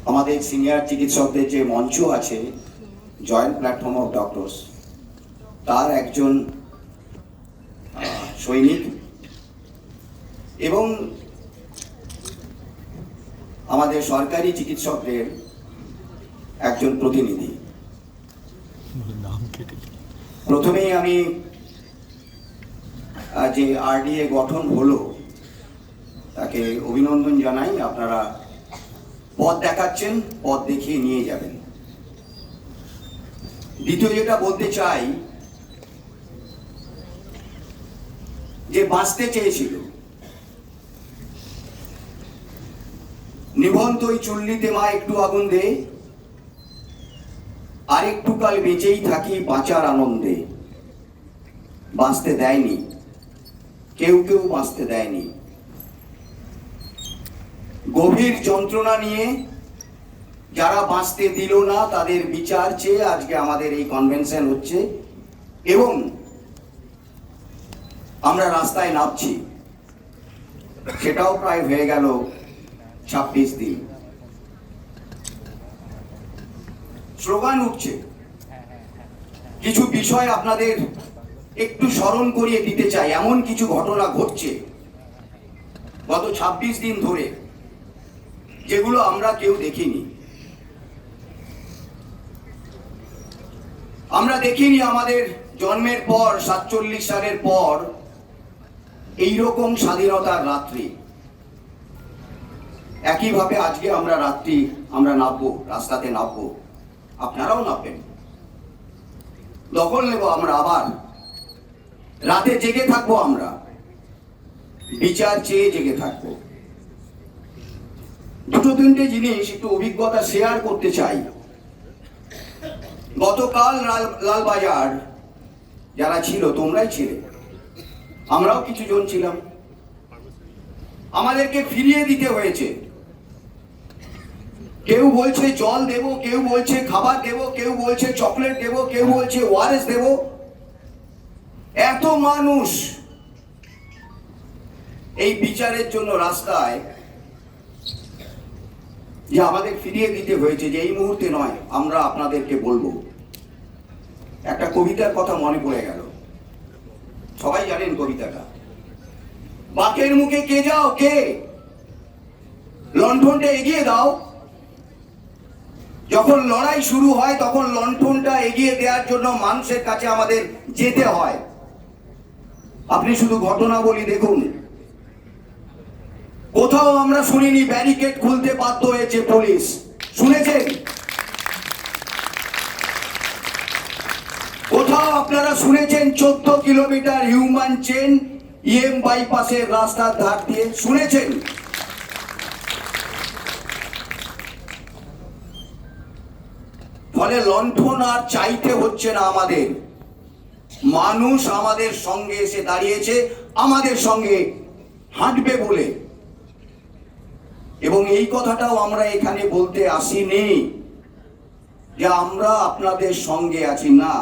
আমাদের সিনিয়র চিকিৎসকদের যে মঞ্চ আছে জয়েন্ট প্ল্যাটফর্ম অফ ডক্টরস, তার একজন সৈনিক এবং আমাদের সরকারি চিকিৎসকদের একজন প্রতিনিধি। প্রথমেই আমি যে আরডিএ গঠন হলো তাকে অভিনন্দন জানাই। আপনারা পথ দেখাচ্ছেন, পথ দেখিয়ে নিয়ে যাবেন। দ্বিতীয় যেটা বলতে চাই, যে বাঁচতে চেয়েছিল, নিভন্ত ওই চুল্লিতে মা একটু আগুন দে, আর একটু কাল বেঁচেই থাকি বাঁচার আনন্দে। বাঁচতে দেয়নি, কেউ কেউ বাঁচতে দেয়নি। গভীর যন্ত্রণা নিয়ে যারা বাঁচতে দিল না, তাদের বিচার চেয়ে আজকে আমাদের এই কনভেনশন হচ্ছে এবং আমরা রাস্তায় নামছি। সেটাও প্রায় হয়ে গেল 26 দিন। স্লোগান উঠছে। কিছু বিষয় আপনাদের একটু স্মরণ করিয়ে দিতে চাই। এমন কিছু ঘটনা ঘটছে গত 26 দিন ধরে, যেগুলো আমরা কেউ দেখিনি। আমরা দেখিনি আমাদের জন্মের পর 47 সালের পর এইরকম স্বাধীনতার রাত্রি। একইভাবে আজকে আমরা রাত্রি আমরা নামবো, রাস্তাতে নামবো, আপনারাও নামবেন। দখল নেব আমরা, আবার রাতে জেগে থাকবো, আমরা বিচার চেয়ে জেগে থাকবো। দুটো তিনটে জিনিস একটু অভিজ্ঞতা শেয়ার করতে চাই। গতকাল লালবাজার যারা ছিল, তোমরাই ছিলে, আমরাও কিছু জন ছিলাম, আমাদেরকে ফিরিয়ে দিতে হয়েছে। কেউ বলছে জল দেব, কেউ বলছে খাবার দেব, কেউ বলছে চকলেট দেব, কেউ বলছে ওআরএস দেব। এত মানুষ এই বিচারের জন্য রাস্তায়, যে আমাদের ফিরিয়ে দিতে হয়েছে, যে এই মুহূর্তে নয়, আমরা আপনাদেরকে বলবো। একটা কবিতার কথা মনে পড়ে গেল, সবাই জানেন কবিতাটা। বাকের মুখে কে যাও কে, লণ্ঠনটা এগিয়ে দাও। যখন লড়াই শুরু হয় তখন লণ্ঠনটা এগিয়ে দেওয়ার জন্য মানুষের কাছে আমাদের যেতে হয়। আপনি শুধু ঘটনা বলি দেখুন, কোথাও আমরা শুনিনি ব্যারিকেড খুলতে বাধ্য হয়েছে পুলিশ, শুনেছেন? কোথাও আপনারা শুনেছেন 14 কিলোমিটার হিউম্যান চেন ইএম বাইপাসের রাস্তার ধার দিয়ে, শুনেছেন? ফলে লণ্ঠন আর চাইতে হচ্ছে না আমাদের। মানুষ আমাদের সঙ্গে এসে দাঁড়িয়েছে, আমাদের সঙ্গে হাঁটবে বলে। এবং এই কথাটাও আমরা এখানে বলতে আসিনি যে আমরা আপনাদের সঙ্গে আছি, না।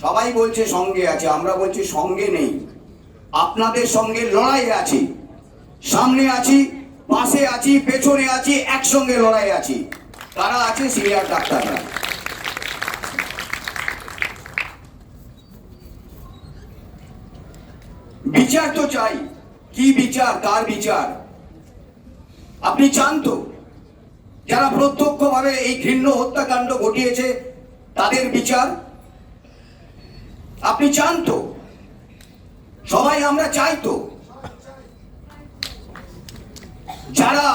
সবাই বলছে সঙ্গে আছে, আমরা বলছি সঙ্গে নেই। আপনাদের সঙ্গে লড়াই আছি, সামনে আছি, পাশে আছি, পেছনে আছি, একসঙ্গে লড়াই আছি। তারা আছে সিনিয়র ডাক্তাররা। বিচার তো চাই। কি বিচার? কার বিচার? আপনি চান তো যারা প্রত্যক্ষভাবে এই ঘৃণ্য হত্যাকাণ্ড ঘটিয়েছে তাদের বিচার? আপনি চান তো? সবাই আমরা চাই তো। যারা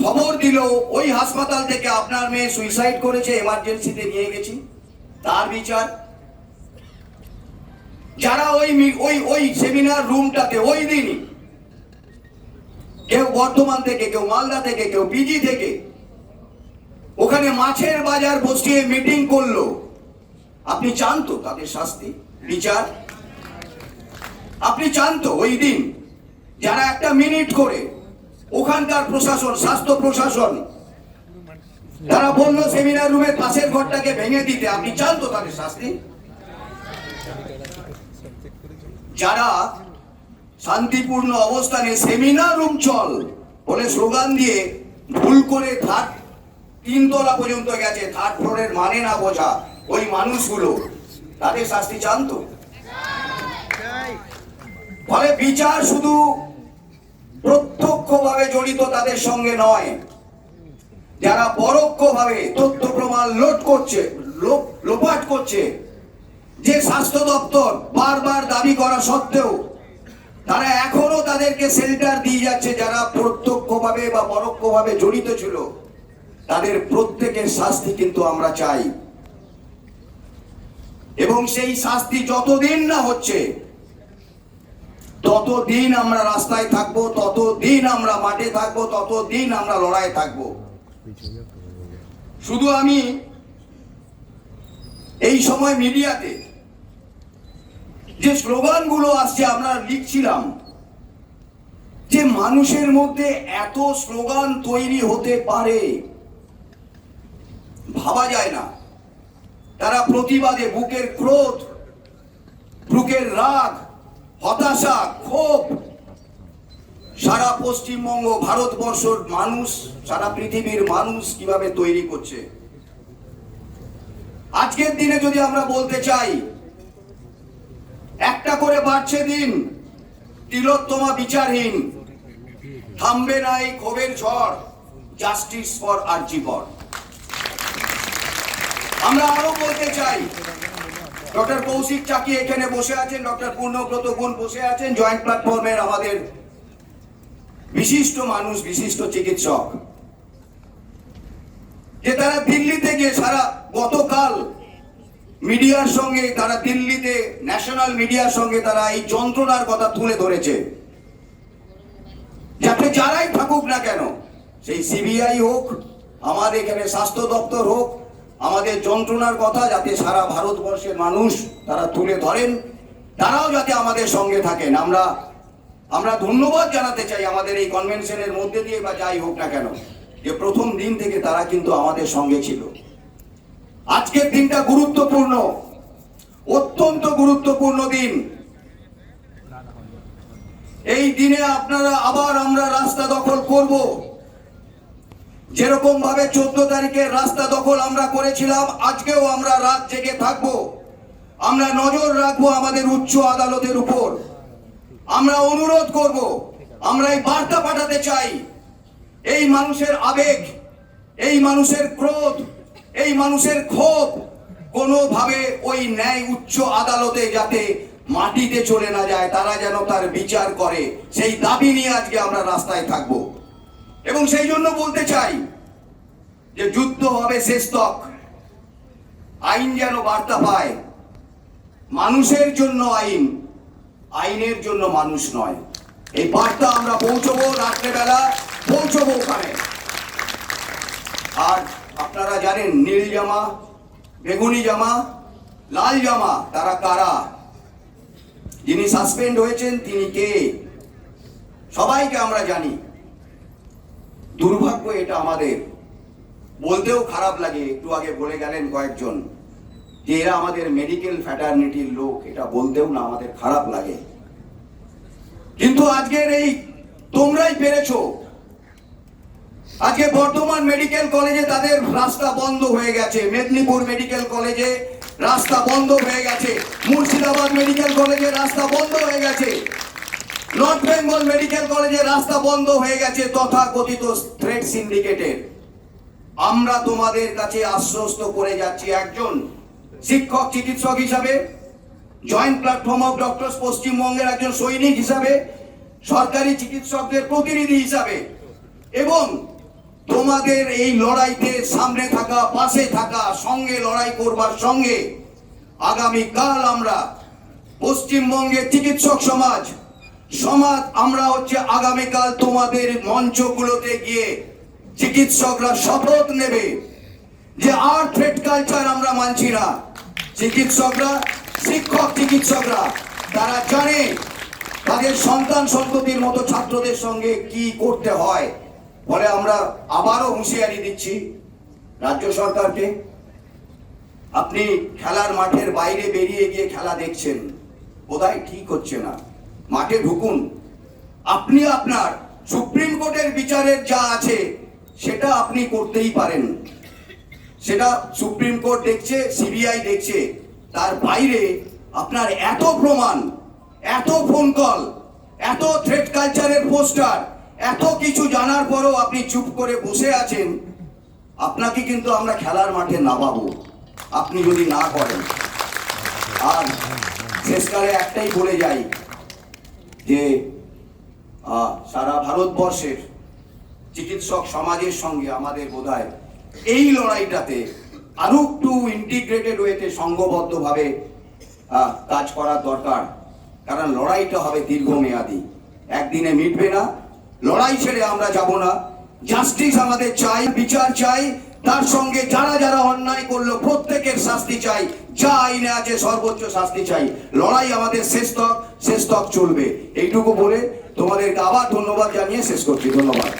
খবর দিল ওই হাসপাতাল থেকে আপনার মেয়ে সুইসাইড করেছে, এমার্জেন্সিতে নিয়ে গেছি, তার বিচার? যারা ওই সেমিনার রুমটাতে ওই দিনই, কেউ বর্ধমান থেকে, কেউ মালদা থেকে, কেউ পিজি থেকে, ওখানে মাছের বাজার বসিয়ে মিটিং করলো, আপনি চান তো তাদের শাস্তি, বিচার? আপনি চান তো ওই দিন যারা একটা মিনিট করে ওখানকার প্রশাসন, স্বাস্থ্য প্রশাসন, তারা বললো সেমিনার রুমের পাশের ঘরটাকে ভেঙে দিতে, আপনি চান তো তাদের শাস্তি? যারা শান্তিপূর্ণ অবস্থানে সেমিনার রুম চল বলে স্লোগান দিয়ে ভুল করে থার্ড 3 তলা পর্যন্ত গেছে, থার্ড ফ্লোরের মানে না বোঝা ওই মানুষগুলো, তাদের শাস্তি চান তো? ফলে বিচার শুধু প্রত্যক্ষভাবে জড়িত তাদের সঙ্গে নয়, যারা পরোক্ষভাবে তথ্য প্রমাণ লোপাট করছে, যে স্বাস্থ্য দপ্তর বারবার দাবি করা সত্ত্বেও তারা এখনো তাদেরকে শেল্টার দিয়ে যাচ্ছে, যারা প্রত্যক্ষভাবে বা পরোক্ষভাবে জড়িত ছিল, তাদের প্রত্যেকের শাস্তি কিন্তু আমরা চাই। এবং সেই শাস্তি যতদিন না হচ্ছে ততদিন আমরা রাস্তায় থাকবো, ততদিন আমরা মাঠে থাকবো, ততদিন আমরা লড়াই থাকবো। শুধু আমি এই সময় মিডিয়াতে যে স্লোগানগুলো আসছে আমরা লিখছিলাম, যে মানুষের মধ্যে এত স্লোগান তৈরি হতে পারে ভাবা যায় না। তারা প্রতিবাদে বুকের ক্রোধ, বুকের রাগ, হতাশা, ক্ষোভ সারা পশ্চিমবঙ্গ, ভারতবর্ষের মানুষ, সারা পৃথিবীর মানুষ কিভাবে তৈরি করছে। আজকের দিনে যদি আমরা বলতে চাই, একটা করে বাড়ছে দিন, তিলোত্তমা বিচারহীন, থামবে না এই ক্ষোভের ঝড়, জাস্টিস ফর আরজি কর। আমরা আরো বলতে চাই, ডক্টর কৌশিক চাকি এখানে বসে আছেন, ডক্টর পূর্ণব্রত গুণ বসে আছেন, জয়েন্ট প্ল্যাটফর্মের আমাদের বিশিষ্ট মানুষ, বিশিষ্ট চিকিৎসক, যে তারা দিল্লিতে গিয়ে সারা গতকাল মিডিয়ার সঙ্গে, তারা দিল্লিতে ন্যাশনাল মিডিয়ার সঙ্গে তারা এই যন্ত্রণার কথা তুলে ধরেছে, যাতে যারাই থাকুক না কেন, সেই সিবিআই হোক, আমাদের এখানে স্বাস্থ্য দপ্তর হোক, আমাদের যন্ত্রণার কথা যাতে সারা ভারতবর্ষের মানুষ তারা তুলে ধরেন, তারাও যাতে আমাদের সঙ্গে থাকেন। আমরা ধন্যবাদ জানাতে চাই আমাদের এই কনভেনশনের মধ্যে দিয়ে, বা যাই হোক না কেন, যে প্রথম দিন থেকে তারা কিন্তু আমাদের সঙ্গে ছিল। আজকের দিনটা গুরুত্বপূর্ণ, অত্যন্ত গুরুত্বপূর্ণ দিন। এই দিনে আমরা রাস্তা দখল করব, যেরকম ভাবে 14 তারিখের রাস্তা দখল আমরা করেছিলাম, আজকেও আমরা রাত জেগে থাকবো। আমরা নজর রাখবো আমাদের উচ্চ আদালতের উপর। আমরা অনুরোধ করব, আমরা এই বার্তা পাঠাতে চাই, এই মানুষের আবেগ, এই মানুষের ক্রোধ, এই মানুষের ক্ষোভ কোনোভাবে ওই ন্যায় উচ্চ আদালতে যাতে মাটিতে চলে না যায়, তারা যেন তার বিচার করে, সেই দাবি নিয়ে আজকে আমরা রাস্তায় থাকব। এবং সেই জন্য বলতে চাই যে যুদ্ধ হবে শেষতক, আইন যেন বার্তা পায়, মানুষের জন্য আইন, আইনের জন্য মানুষ নয়। এই বার্তা আমরা পৌঁছবো, রাত্রেবেলা পৌঁছবো ওখানে। আর আপনারা জানেন, নীল জামা, বেগুনি জামা, লাল জামা, তারা কারা? যিনি সাসপেন্ড হয়েছেন তিনি কে? সবাইকে আমরা জানি। দুর্ভাগ্য এটা আমাদের, বলতেও খারাপ লাগে। একটু আগে বলে গেলেন কয়েকজন যে এরা আমাদের মেডিকেল ফ্যাটার্নিটির লোক, এটা বলতেও না আমাদের খারাপ লাগে। কিন্তু আজকের এই তোমরাই পেরেছো। আজকে বর্ধমান মেডিকেল কলেজে তাদের রাস্তা বন্ধ হয়ে গেছে, মেদিনীপুর মেডিকেল কলেজে রাস্তা বন্ধ হয়ে গেছে, মুর্শিদাবাদ মেডিকেল কলেজে রাস্তা বন্ধ হয়ে গেছে, নর্থ বেঙ্গল মেডিকেল কলেজে রাস্তা বন্ধ হয়ে গেছে তথাকথিত থ্রেড সিন্ডিকেটের। আমরা তোমাদের কাছে আশ্বস্ত করে যাচ্ছি, একজন শিক্ষক চিকিৎসক হিসাবে, জয়েন্ট প্ল্যাটফর্ম অফ ডক্টরস পশ্চিমবঙ্গের একজন সৈনিক হিসাবে, সরকারি চিকিৎসকদের প্রতিনিধি হিসাবে, এবং তোমাদের এই লড়াইতে সামনে থাকা, পাশে থাকা, সঙ্গে লড়াই করবার সঙ্গে আগামীকাল আমরা পশ্চিমবঙ্গের চিকিৎসক সমাজ আমরা হচ্ছে আগামীকাল তোমাদের মঞ্চগুলোতে গিয়ে চিকিৎসকরা শপথ নেবে যে আর থ্রেড কালচার আমরা মানছি না। চিকিৎসকরা, শিক্ষক চিকিৎসকরা তারা জানে তাদের সন্তান সন্ততির মতো ছাত্রদের সঙ্গে কি করতে হয়। ফলে আমরা আবারও হুঁশিয়ারি দিচ্ছি রাজ্য সরকারকে, আপনি খেলার মাঠের বাইরে বেরিয়ে গিয়ে খেলা দেখছেন, বোধহয় ঠিক হচ্ছে না, মাঠে ঢুকুন। আপনি আপনার সুপ্রিম কোর্টের বিচারের যা আছে সেটা আপনি করতেই পারেন, সেটা সুপ্রিম কোর্ট দেখছে, সিবিআই দেখছে। তার বাইরে আপনার এত প্রমাণ, এত ফোন কল, এত থ্রেট কালচারের পোস্টার, এত কিছু জানার পরও আপনি চুপ করে বসে আছেন। আপনাকে কিন্তু আমরা খেলার মাঠে নামাবো আপনি যদি না করেন। আর শেষকালে একটাই বলে যাই যে সারা ভারতবর্ষের চিকিৎসক সমাজের সঙ্গে আমাদের বোধহয় এই লড়াইটাতে আরো একটু ইন্টিগ্রেটেড ওয়েতে সংঘবদ্ধভাবে কাজ করার দরকার। কারণ লড়াইটা হবে দীর্ঘমেয়াদী, একদিনে মিটবে না। লড়াই ছেড়ে আমরা যাব না। জাস্টিস আমাদের চাই, বিচার চাই, তার সঙ্গে যারা যারা অন্যায় করলো প্রত্যেকের শাস্তি চাই, যা আইনে আছে সর্বোচ্চ শাস্তি চাই। লড়াই আমাদের শেষ তক চলবে। এইটুকু বলে তোমাদেরকে আবার ধন্যবাদ জানিয়ে শেষ করছি। ধন্যবাদ।